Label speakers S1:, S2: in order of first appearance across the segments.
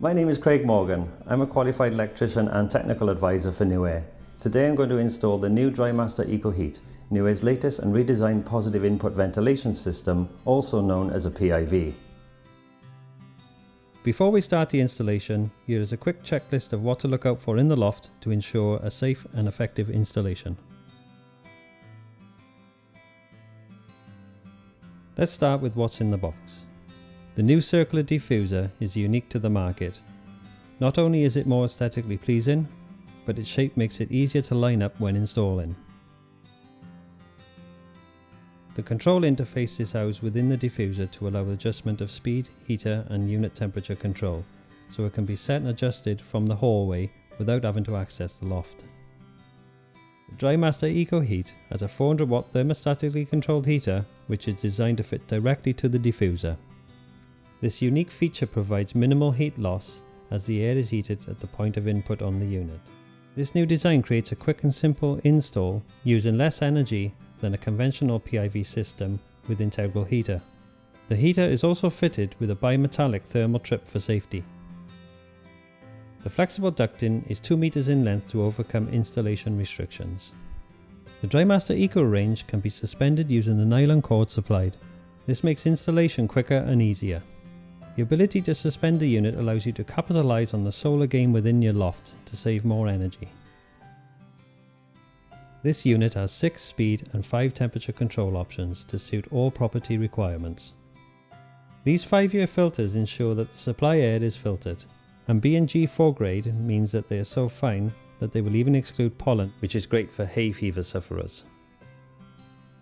S1: My name is Craig Morgan. I'm a qualified electrician and technical advisor for Newair. Today I'm going to install the new Drimaster EcoHeat, Newair's latest and redesigned positive input ventilation system, also known as a PIV. Before we start the installation, here is a quick checklist of what to look out for in the loft to ensure a safe and effective installation. Let's start with what's in the box. The new circular diffuser is unique to the market. Not only is it more aesthetically pleasing, but its shape makes it easier to line up when installing. The control interface is housed within the diffuser to allow adjustment of speed, heater and unit temperature control, so it can be set and adjusted from the hallway without having to access the loft. The Drimaster EcoHeat has a 400 watt thermostatically controlled heater which is designed to fit directly to the diffuser. This unique feature provides minimal heat loss as the air is heated at the point of input on the unit. This new design creates a quick and simple install using less energy than a conventional PIV system with integral heater. The heater is also fitted with a bimetallic thermal trip for safety. The flexible ducting is 2 meters in length to overcome installation restrictions. The Drimaster Eco range can be suspended using the nylon cord supplied. This makes installation quicker and easier. The ability to suspend the unit allows you to capitalize on the solar gain within your loft to save more energy. This unit has 6 speed and 5 temperature control options to suit all property requirements. These 5-year filters ensure that the supply air is filtered, and B&G 4 grade means that they are so fine that they will even exclude pollen, which is great for hay fever sufferers.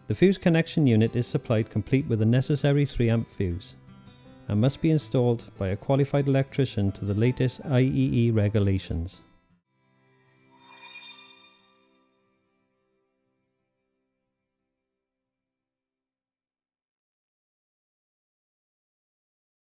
S1: The fuse connection unit is supplied complete with the necessary 3 amp fuse, and must be installed by a qualified electrician to the latest IEE regulations.